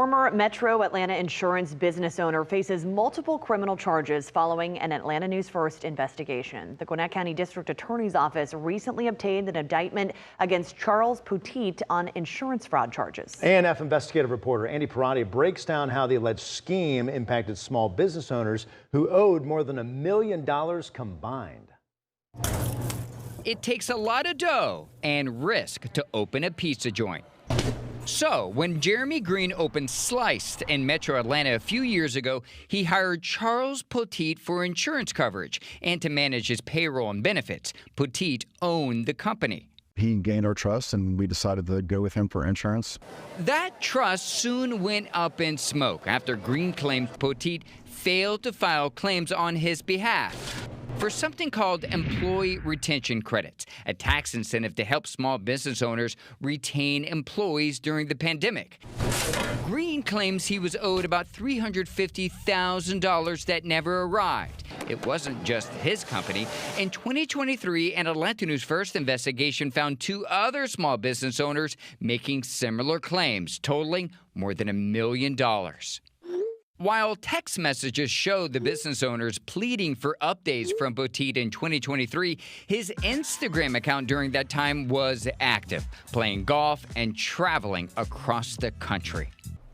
Former Metro Atlanta insurance business owner faces multiple criminal charges following an Atlanta News First investigation. The Gwinnett County District Attorney's Office recently obtained an indictment against Charles Poteet on insurance fraud charges. ANF investigative reporter Andy Parati breaks down how the alleged scheme impacted small business owners who owed more than $1 million combined. It takes a lot of dough and risk to open a pizza joint. So, when Jeremy Green opened Sliced in Metro Atlanta a few years ago, he hired Charles Poteet for insurance coverage and to manage his payroll and benefits. Poteet owned the company. He gained our trust, and we decided to go with him for insurance. That trust soon went up in smoke after Green claimed Poteet failed to file claims on his behalf for something called employee retention credits, a tax incentive to help small business owners retain employees during the pandemic. Green claims he was owed about $350,000 that never arrived. It wasn't just his company. In 2023, an Atlanta News First investigation found two other small business owners making similar claims, totaling more than $1 million. While text messages showed the business owners pleading for updates from Poteet in 2023, his Instagram account during that time was active, playing golf and traveling across the country.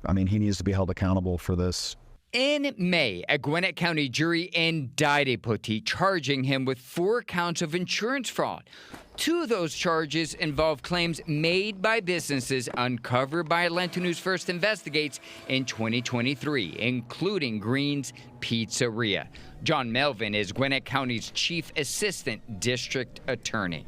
I mean, he needs to be held accountable for this. In May, a Gwinnett County jury indicted Poteet, charging him with 4 counts of insurance fraud. 2 of those charges involve claims made by businesses uncovered by Atlanta News First Investigates in 2023, including Green's Pizzeria. John Melvin is Gwinnett County's Chief Assistant District Attorney.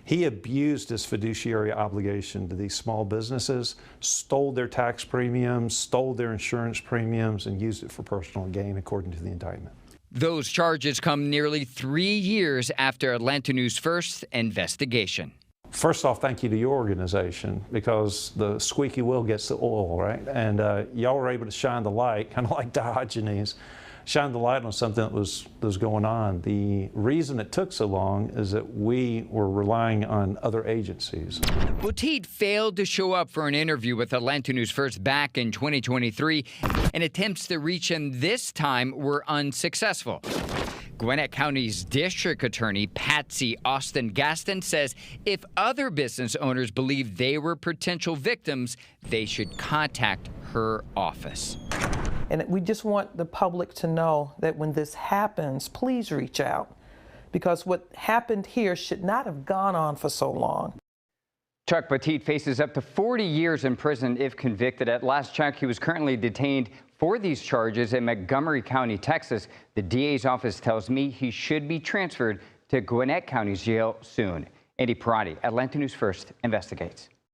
He abused his fiduciary obligation to these small businesses, stole their tax premiums, stole their insurance premiums, and used it for personal gain, according to the indictment. Those charges come nearly 3 years after Atlanta News First investigation. First off, thank you to your organization, because the squeaky wheel gets the oil, right? And y'all were able to shine the light, kind of like Diogenes, shine the light on something that was going on. The reason it took so long is that we were relying on other agencies. Poteet failed to show up for an interview with Atlanta News First back in 2023, and attempts to reach him this time were unsuccessful. Gwinnett County's district attorney, Patsy Austin Gaston, says if other business owners believe they were potential victims, they should contact her office. And we just want the public to know that when this happens, please reach out, because what happened here should not have gone on for so long. Chuck Poteet faces up to 40 years in prison if convicted. At last check, he was currently detained for these charges in Montgomery County, Texas. The DA's office tells me he should be transferred to Gwinnett County's jail soon. Andy Parati, Atlanta News First investigates.